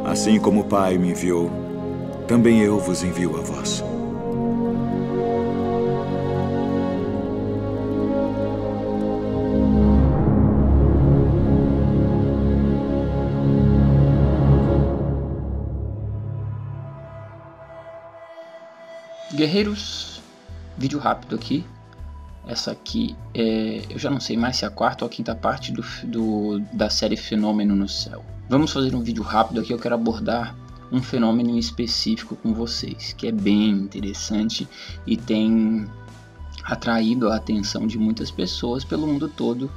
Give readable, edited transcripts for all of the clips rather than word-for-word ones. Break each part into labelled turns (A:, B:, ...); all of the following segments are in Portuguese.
A: Assim como o Pai me enviou, também eu vos envio a vós.
B: Guerreiros, vídeo rápido aqui. Essa aqui eu já não sei mais se é a quarta ou a quinta parte da série Fenômeno no Céu. Vamos fazer um vídeo rápido aqui. Eu quero abordar um fenômeno em específico com vocês, que é bem interessante e tem atraído a atenção de muitas pessoas pelo mundo todo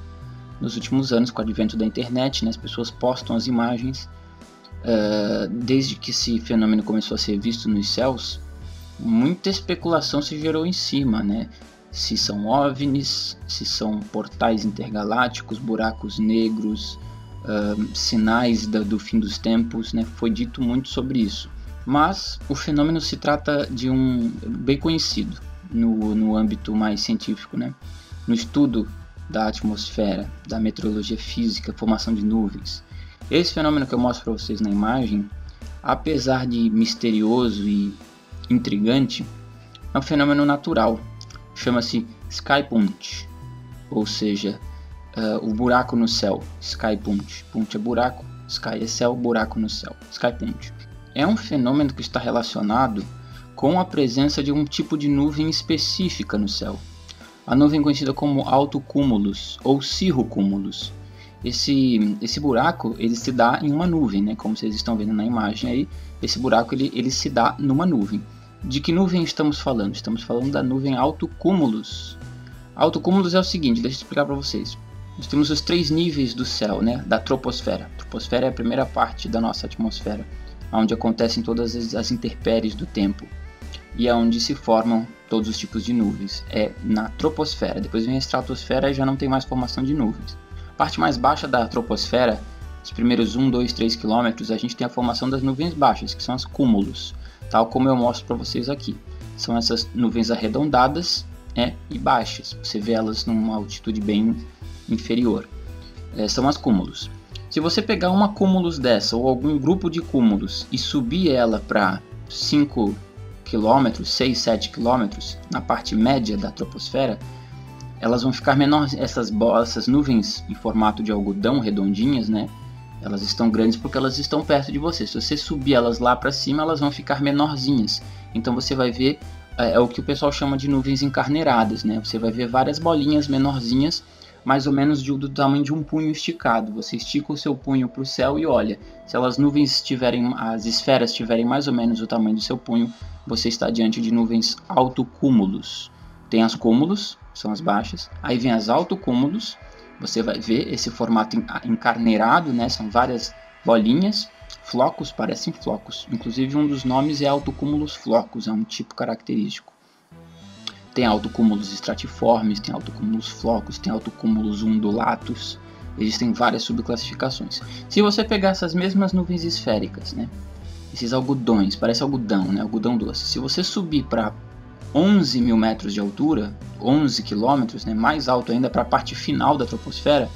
B: nos últimos anos, com o advento da internet, né? As pessoas postam as imagens. Desde que esse fenômeno começou a ser visto nos céus, muita especulação se gerou em cima, né? Se são OVNIs, se são portais intergalácticos, buracos negros, sinais do fim dos tempos, né? Foi dito muito sobre isso. Mas o fenômeno se trata de um bem conhecido no âmbito mais científico, né? No estudo da atmosfera, da meteorologia física, formação de nuvens. Esse fenômeno que eu mostro para vocês na imagem, apesar de misterioso e intrigante, é um fenômeno natural. Chama-se Sky Punch, ou seja, o buraco no céu. Sky Punch. Punch é buraco, Sky é céu, buraco no céu. Sky Punch. É um fenômeno que está relacionado com a presença de um tipo de nuvem específica no céu. A nuvem conhecida como altocúmulos ou cirrocúmulos. Esse buraco ele se dá em uma nuvem, né? Como vocês estão vendo na imagem aí, esse buraco ele se dá numa nuvem. De que nuvem estamos falando? Estamos falando da nuvem altocúmulos. Altocúmulos é o seguinte, deixa eu explicar para vocês. Nós temos os 3 níveis do céu, né? Da troposfera. A troposfera é a primeira parte da nossa atmosfera, onde acontecem todas as intempéries do tempo e é onde se formam todos os tipos de nuvens. É na troposfera. Depois vem a estratosfera e já não tem mais formação de nuvens. A parte mais baixa da troposfera, os primeiros 1, 2, 3 quilômetros, a gente tem a formação das nuvens baixas, que são as cúmulos, tal como eu mostro para vocês aqui. São essas nuvens arredondadas, e baixas, você vê elas numa altitude bem inferior. São as cúmulos. Se você pegar uma cúmulos dessa, ou algum grupo de cúmulos, e subir ela para 5 km, 6, 7 km, na parte média da troposfera, elas vão ficar menores. Essas nuvens em formato de algodão, redondinhas, né? Elas estão grandes porque elas estão perto de você. Se você subir elas lá para cima, elas vão ficar menorzinhas. Então você vai ver, é o que o pessoal chama de nuvens encarneiradas, né? Você vai ver várias bolinhas menorzinhas, mais ou menos do tamanho de um punho esticado. Você estica o seu punho para o céu e olha. Se as nuvens as esferas tiverem mais ou menos o tamanho do seu punho, você está diante de nuvens altocúmulos. Tem as cúmulos, são as baixas. Aí vem as altocúmulos. Você vai ver esse formato encarneirado, né? São várias bolinhas, flocos, parecem flocos. Inclusive um dos nomes é altocúmulos flocos, é um tipo característico. Tem altocúmulos estratiformes, tem altocúmulos flocos, tem altocúmulos undulatus. Existem várias subclassificações. Se você pegar essas mesmas nuvens esféricas, né? Esses algodões, parece algodão, né? Algodão doce. Se você subir para 11 mil metros de altura, 11 quilômetros, né, mais alto ainda para a parte final da troposfera,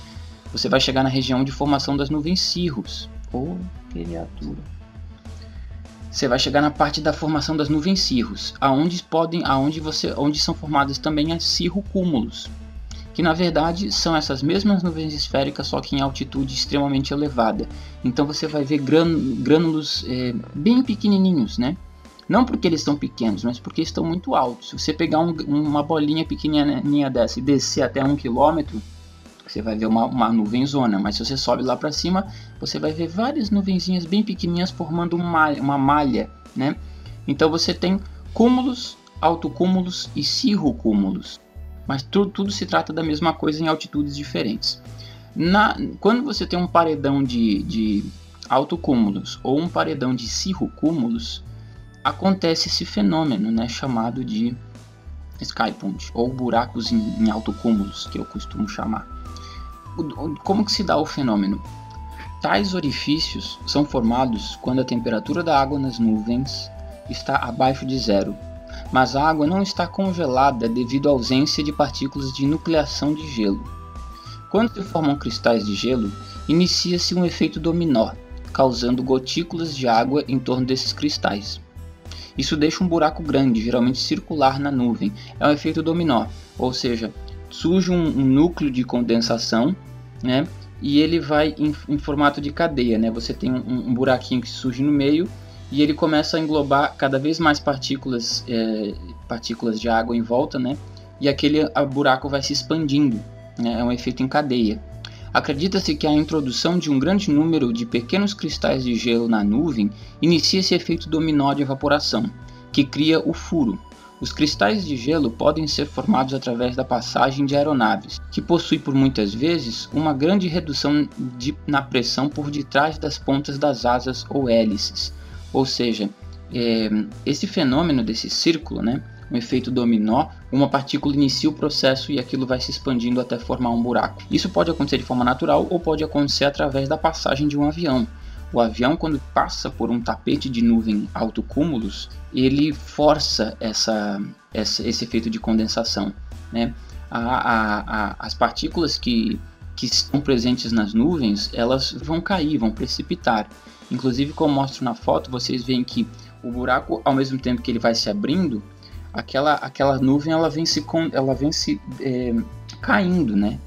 B: você vai chegar na região de formação das nuvens cirros. Oh, criatura! Você vai chegar na parte da formação das nuvens cirros, onde são formadas também as cirrocúmulos, que na verdade são essas mesmas nuvens esféricas, só que em altitude extremamente elevada. Então você vai ver grânulos bem pequenininhos, né? Não porque eles estão pequenos, mas porque estão muito altos. Se você pegar uma bolinha pequenininha dessa e descer até 1 km, você vai ver uma nuvenzona. Mas se você sobe lá para cima, você vai ver várias nuvenzinhas bem pequenininhas formando uma malha, né? Então você tem cúmulos, altocúmulos e cirrocúmulos. Mas tudo se trata da mesma coisa em altitudes diferentes. Quando você tem um paredão de altocúmulos ou um paredão de cirrocúmulos, acontece esse fenômeno, né, chamado de Sky Punch, ou buracos em altocúmulos, que eu costumo chamar. Como que se dá o fenômeno? Tais orifícios são formados quando a temperatura da água nas nuvens está abaixo de zero, mas a água não está congelada devido à ausência de partículas de nucleação de gelo. Quando se formam cristais de gelo, inicia-se um efeito dominó. causando gotículas de água em torno desses cristais. Isso deixa um buraco grande, geralmente circular, na nuvem. É um efeito dominó, ou seja, surge um núcleo de condensação, né? E ele vai em formato de cadeia, né? Você tem um buraquinho que surge no meio e ele começa a englobar cada vez mais partículas de água em volta, né? E aquele buraco vai se expandindo, né? É um efeito em cadeia. Acredita-se que a introdução de um grande número de pequenos cristais de gelo na nuvem inicia esse efeito dominó de evaporação, que cria o furo. Os cristais de gelo podem ser formados através da passagem de aeronaves, que possuem por muitas vezes uma grande redução na pressão por detrás das pontas das asas ou hélices. Ou seja, esse fenômeno desse círculo, né, um efeito dominó, uma partícula inicia o processo e aquilo vai se expandindo até formar um buraco. Isso pode acontecer de forma natural ou pode acontecer através da passagem de um avião. O avião, quando passa por um tapete de nuvem altocúmulos, ele força esse efeito de condensação, né? As partículas que estão presentes nas nuvens, elas vão cair, vão precipitar. Inclusive, como mostro na foto, vocês veem que o buraco, ao mesmo tempo que ele vai se abrindo, aquela nuvem ela vem se caindo, né?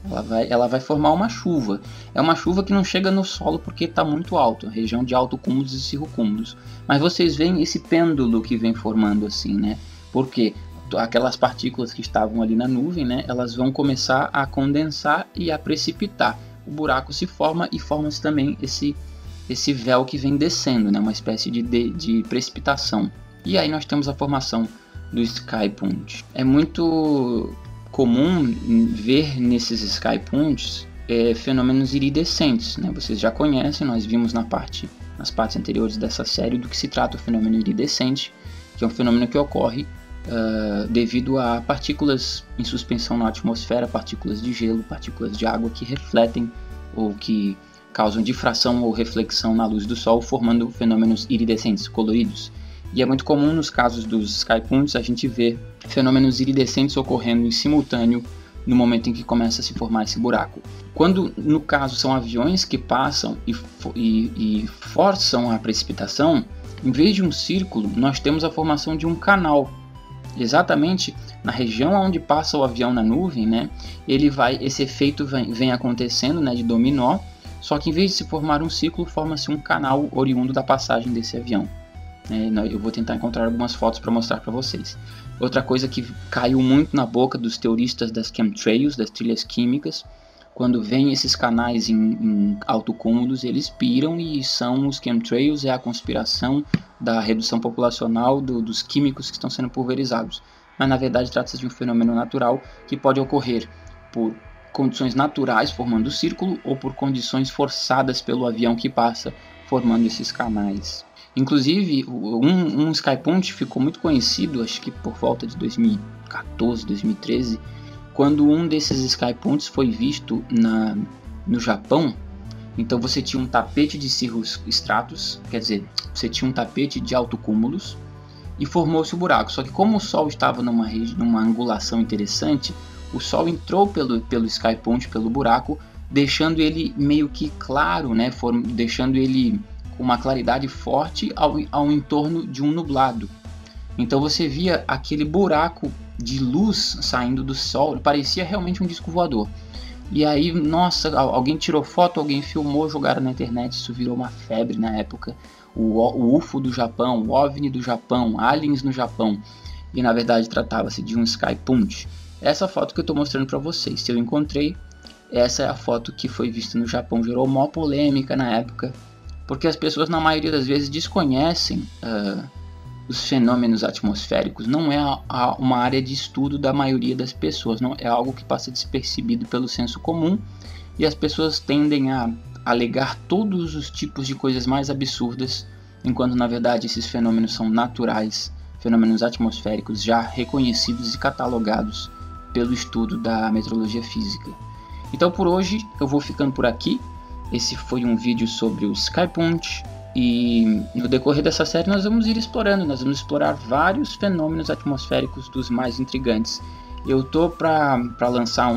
B: Ela vai formar uma chuva. É uma chuva que não chega no solo porque está muito alto, a região de altocúmulos e cirrocúmulos. Mas vocês veem esse pêndulo que vem formando assim, né? Porque aquelas partículas que estavam ali na nuvem, né? Elas vão começar a condensar e a precipitar. O buraco se forma e forma-se também esse véu que vem descendo, né? Uma espécie de precipitação. E aí nós temos a formação do Sky Punch. É muito comum ver nesses Sky Punches fenômenos iridescentes, né? Vocês já conhecem, nós vimos nas partes anteriores dessa série do que se trata o fenômeno iridescente, que é um fenômeno que ocorre devido a partículas em suspensão na atmosfera, partículas de gelo, partículas de água que refletem ou que causam difração ou reflexão na luz do Sol, formando fenômenos iridescentes, coloridos. E é muito comum nos casos dos Sky Punches a gente ver fenômenos iridescentes ocorrendo em simultâneo no momento em que começa a se formar esse buraco. Quando, no caso, são aviões que passam e forçam a precipitação, em vez de um círculo, nós temos a formação de um canal. Exatamente na região onde passa o avião na nuvem, né, esse efeito vem acontecendo, né, de dominó, só que em vez de se formar um círculo, forma-se um canal oriundo da passagem desse avião. Eu vou tentar encontrar algumas fotos para mostrar para vocês. Outra coisa que caiu muito na boca dos teoristas das chemtrails, das trilhas químicas, quando vêm esses canais em altocúmulos, eles piram e são os chemtrails, é a conspiração da redução populacional dos químicos que estão sendo pulverizados. Mas na verdade trata-se de um fenômeno natural que pode ocorrer por condições naturais formando o círculo ou por condições forçadas pelo avião que passa formando esses canais. Inclusive, um Sky Punch ficou muito conhecido, acho que por volta de 2014, 2013, quando um desses Sky Punches foi visto no Japão. Então você tinha um tapete de cirrostratus, quer dizer, você tinha um tapete de altocúmulos e formou-se o buraco. Só que como o Sol estava numa angulação interessante, o Sol entrou pelo Sky Punch, pelo buraco, deixando ele meio que claro, né? Deixando ele com uma claridade forte ao entorno de um nublado. Então você via aquele buraco de luz saindo do Sol, parecia realmente um disco voador. E aí, nossa, alguém tirou foto, alguém filmou, jogaram na internet, isso virou uma febre na época. O UFO do Japão, o OVNI do Japão, aliens no Japão. E na verdade tratava-se de um Sky Punch. Essa foto que eu estou mostrando para vocês, se eu encontrei, essa é a foto que foi vista no Japão, gerou maior polêmica na época, porque as pessoas na maioria das vezes desconhecem os fenômenos atmosféricos. Não é uma área de estudo da maioria das pessoas, não é algo que passa despercebido pelo senso comum, e as pessoas tendem a alegar todos os tipos de coisas mais absurdas, enquanto na verdade esses fenômenos são naturais, fenômenos atmosféricos já reconhecidos e catalogados pelo estudo da meteorologia física. Então por hoje eu vou ficando por aqui. Esse foi um vídeo sobre o Sky Punch, e no decorrer dessa série nós vamos ir explorando, nós vamos explorar vários fenômenos atmosféricos dos mais intrigantes. Eu tô para lançar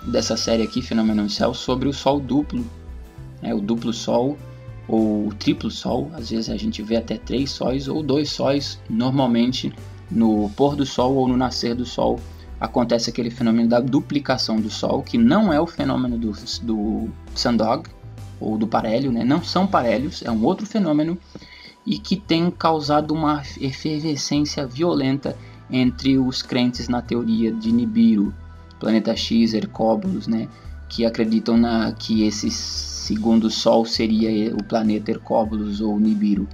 B: dessa série aqui, Fenômeno no Céu, sobre o Sol duplo, o duplo Sol, ou triplo sol, às vezes a gente vê até 3 sóis ou 2 sóis. Normalmente no pôr do sol ou no nascer do sol acontece aquele fenômeno da duplicação do sol, que não é o fenômeno do Sundog ou do parélio, né? Não são parelhos, é um outro fenômeno e que tem causado uma efervescência violenta entre os crentes na teoria de Nibiru, planeta X, Hercóbulos, né? Que acreditam que esse segundo sol seria o planeta Hercóbulos ou Nibiru.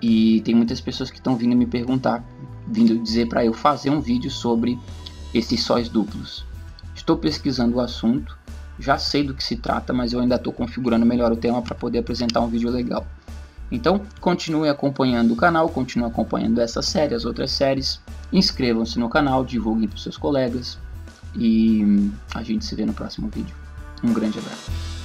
B: E tem muitas pessoas que estão vindo me perguntar, vindo dizer para eu fazer um vídeo sobre esses sóis duplos. Estou pesquisando o assunto, já sei do que se trata, mas eu ainda estou configurando melhor o tema para poder apresentar um vídeo legal. Então, continue acompanhando o canal, continue acompanhando essa série, as outras séries. Inscrevam-se no canal, divulguem para os seus colegas e a gente se vê no próximo vídeo. Um grande abraço.